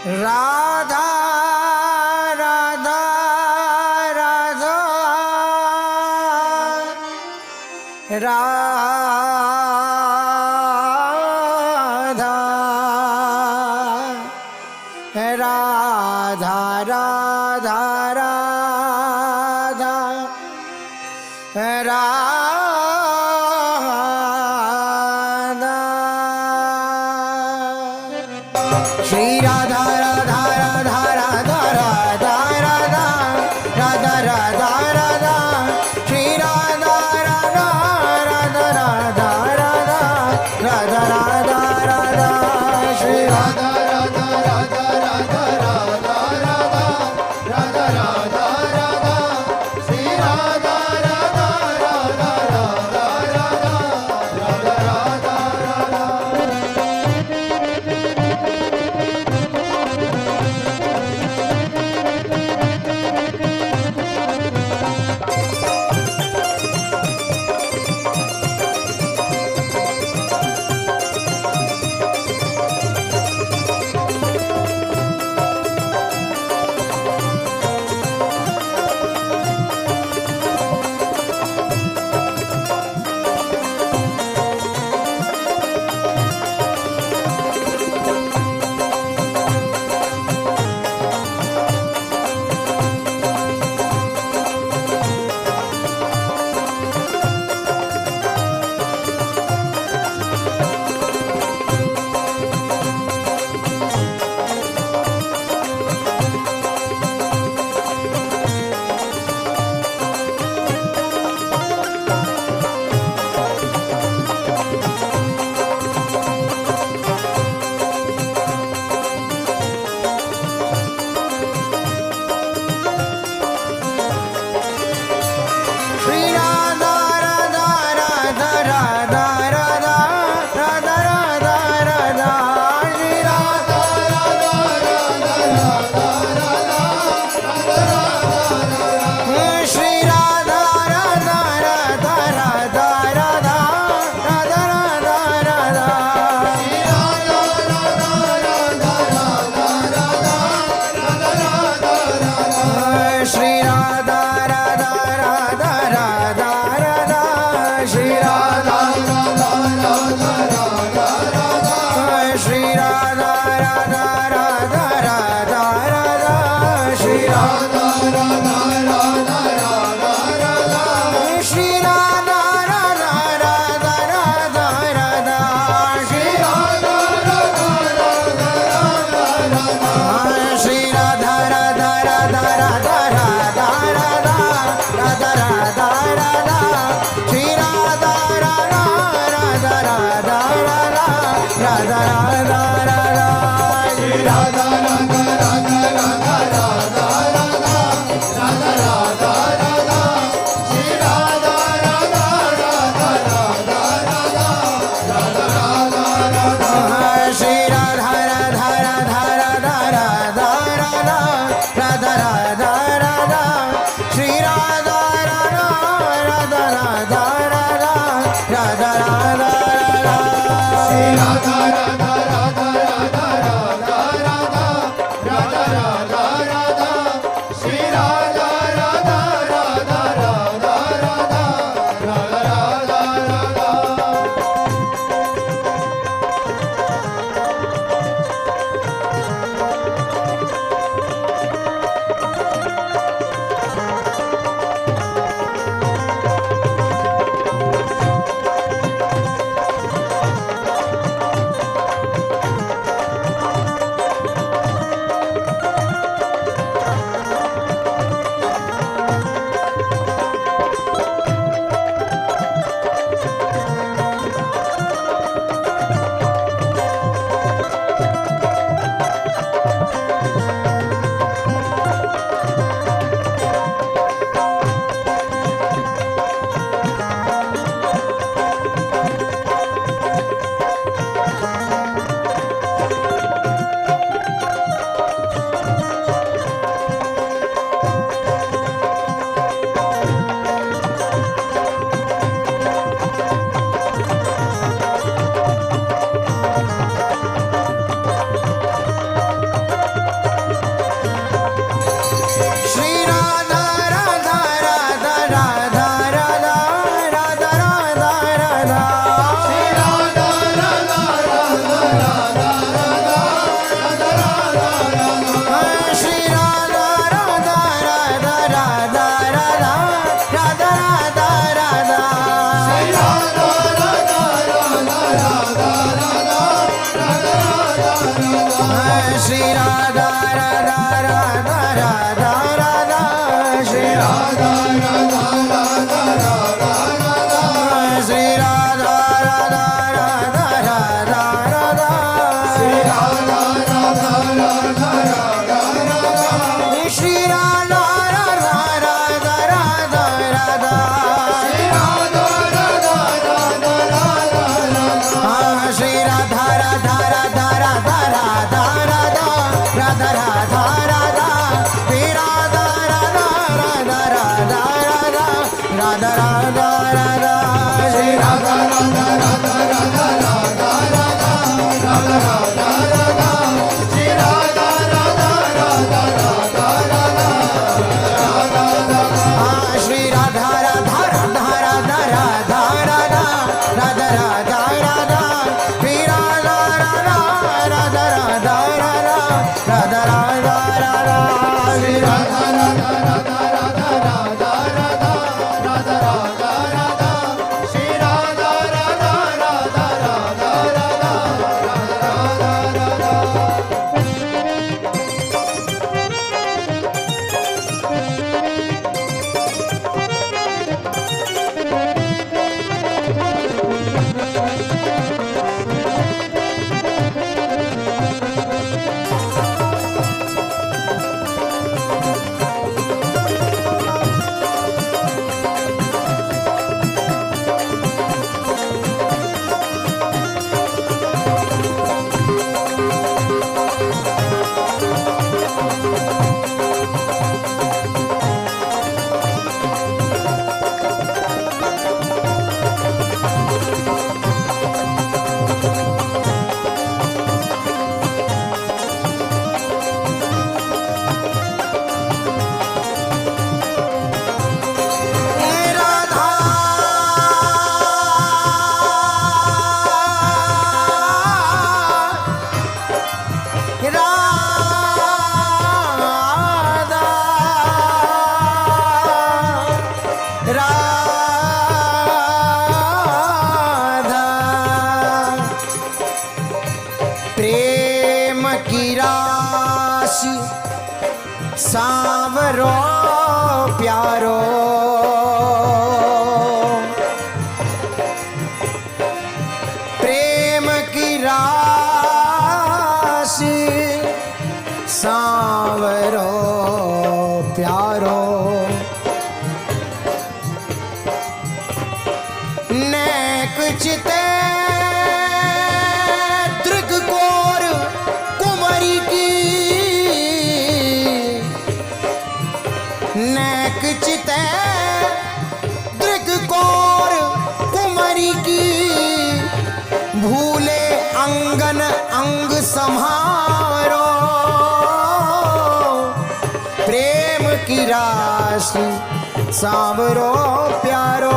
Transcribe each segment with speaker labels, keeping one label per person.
Speaker 1: राधा राधा राधा राधा राधा राधा राधा राधा श्री राधा राधा राधा राधा राधा राधा राधा राधा राधा श्री राधा राधा राधा राधा राधा राधा राधा राधा श्री राधा राधा राधा राधा राधा राधा राधा राधा राधा श्री राधा राधा राधा राधा राधा राधा राधा राधा श्री राधा राधा राधा राधा राधा राधा राधा राधा श्री राधा राधा राधा राधा राधा श्री राधा राधा राधा राधा राधा राधा राधा राधा श्री राधा राधा राधा राधा राधा राधा राधा श्री राधा राधा राधा राधा राधा श्री राधा राधा राधा राधा राधा श्री राधा राधा राधा राधा राधा श्री राधा राधा राधा राधा राधा श्री राधा राधा राधा राधा राधा श्री राधा राधा राधा राधा राधा श्री राधा राधा राधा राधा राधा राधा राधा राधा राधा श्री राधा राधा राधा राधा राधा राधा राधा राधा श्री राधा राधा राधा राधा राधा सांवरो प्यारो प्रेम की राशि सांवरो प्यारो नेक चिते दृगकोर कुमारी की नेक चिते दृगकोर कुमारी की भूले अंगन अंग संहारो प्रेम की राशि सांवरो प्यारो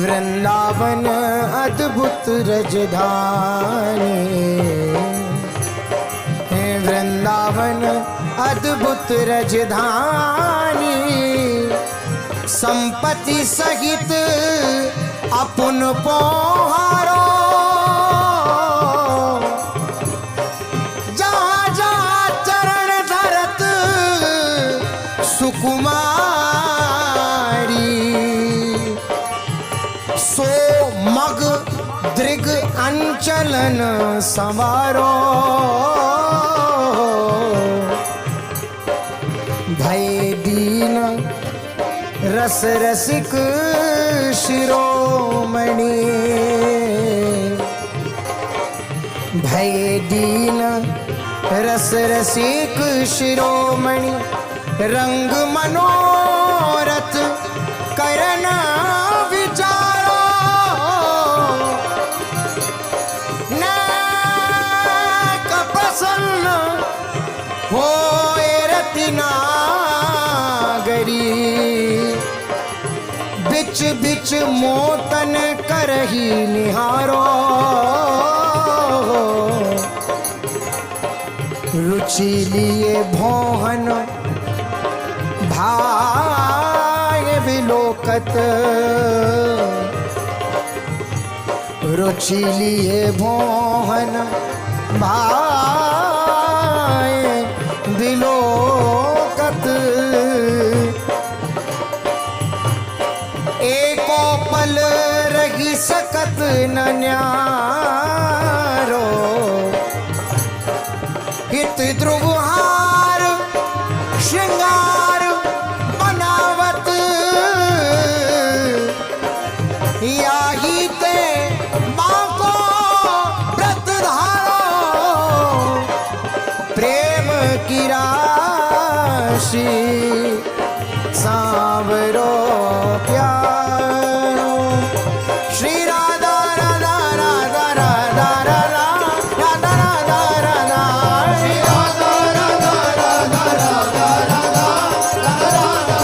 Speaker 1: वृंदावन अद्भुत रजधानी वृंदावन अद्भुत रजधानी संपत्ति सहित अपुन पोहारो जहाँ जहाँ चरण धरत सुकुमारी सो मग दृग अंचलन संवारो भय दीन रस रसिक शिरोमणि भय दीन रस रसिक शिरोमणि रंग मनोरथ करना विचारो न कपसन होए रतिनागरी बिच बिच मोतन करही निहारो रुचि लिए भोहन भाय विलोकत रुचि लिए भोहन भाय विलोकत एको पल रही सकत न न्यारो हित ध्रुवहार श्रृंगार बनावत याही ते बाको व्रत धारो प्रेम की राशि सांवरो प्यारो श्री राधा राधा राधा राधा राधा राधा राधा राधा श्री राधा राधा राधा राधा राधा राधा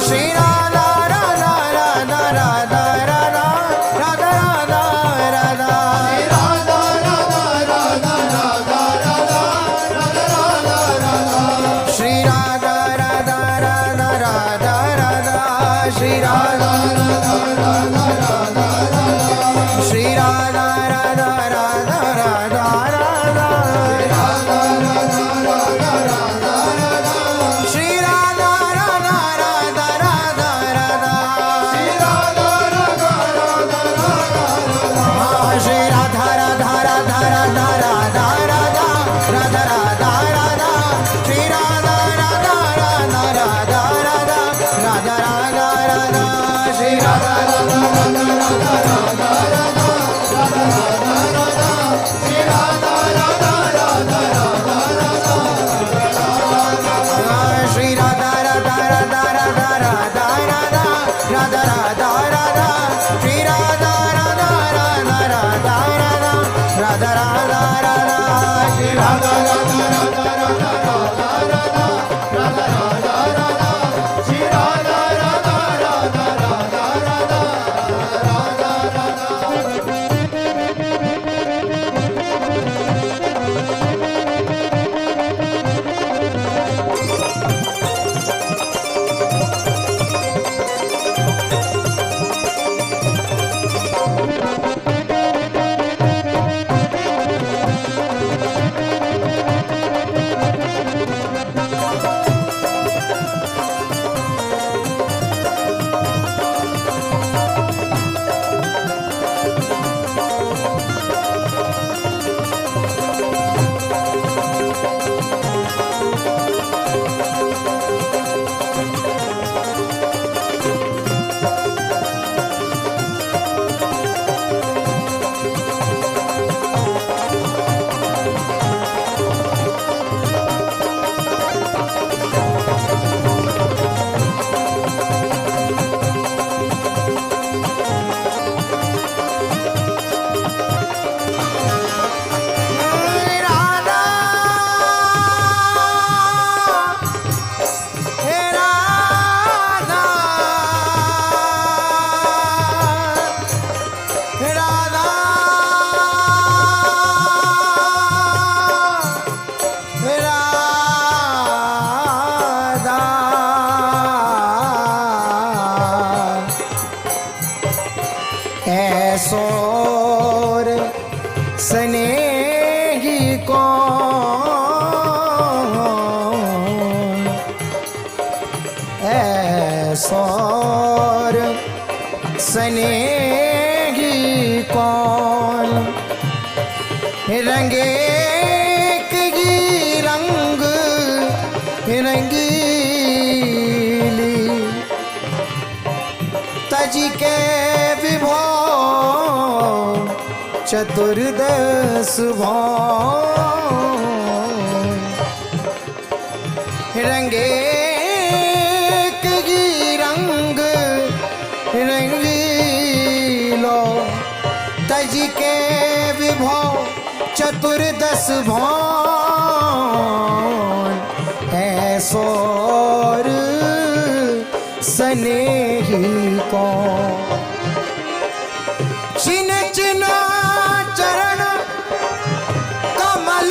Speaker 1: श्री राधा राधा राधा राधा राधा राधा राधा राधा श्री राधा राधा राधा राधा राधा श्री राधा राधा राधा राधा श्री राधा राधा राधा राधा राधा श्री राधा राधा राधा राधा राधा श्री राधा राधा राधा राधा राधा राधा राधा राधा राधा श्री राधा राधा राधा राधा राधा राधा राधा राधा श्री राधा राधा राधा राधा राधा श्री राधा राधा राधा राधा श्री राधा राधा राधा राधा राधा राधा राधा राधा राधा श्री राधा राधा राधा राधा राधा राधा राधा राधा श्री राधा राधा राधा राधा राधा राधा राधा राधा राधा श्री राधा राधा राधा राधा राधा राधा कौन ऐसोर स्नेही कौन रंगे की रंग रंगीली तजी के विभो चतुर्दश भौं रंगे की रंग रंगीलो तजी के विभो चतुर्दश भौं ऐसोर स्नेही को चिन चिन चरण कमल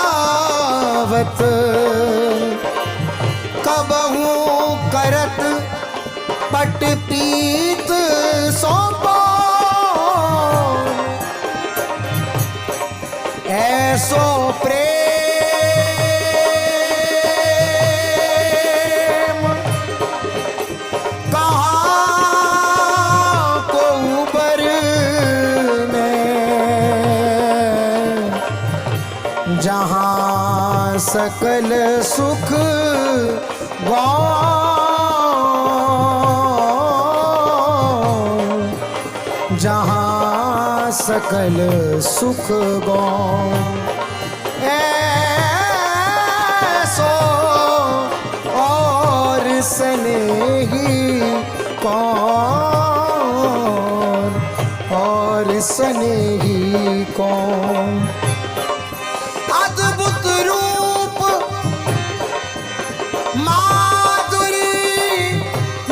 Speaker 1: सहरावत कबहू करत पट पीत सौंपो ऐसो प्रेम कहाँ को ऊपर में जहाँ सकल सुख गौं जहाँ सकल सुख गौं ऐसो और स्नेही कौन और स्नेही कौन अद्भुत रूप माधुरी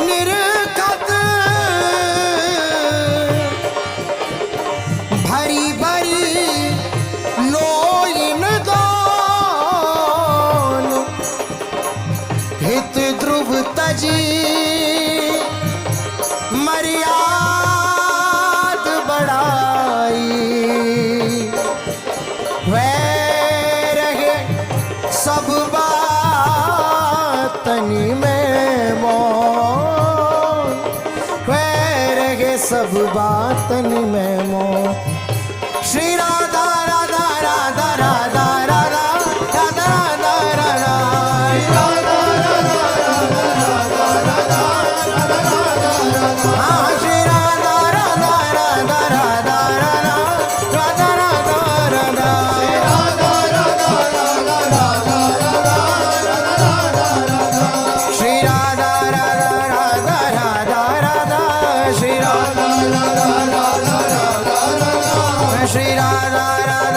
Speaker 1: निरखत भरी भरी लोइन दोन हित ध्रुव तजी मर्याद बढ़ाई वह रहे सब बातनी में मौन वह रहे सब बातनी में मौन श्री राधा राधा राधा राधा राधा राधा राधा हाँ श्री राधा राधा राधा राधा राधा राधा राधा श्री राधा राधा राधा राधा राधा श्री राधा श्री राधा राधा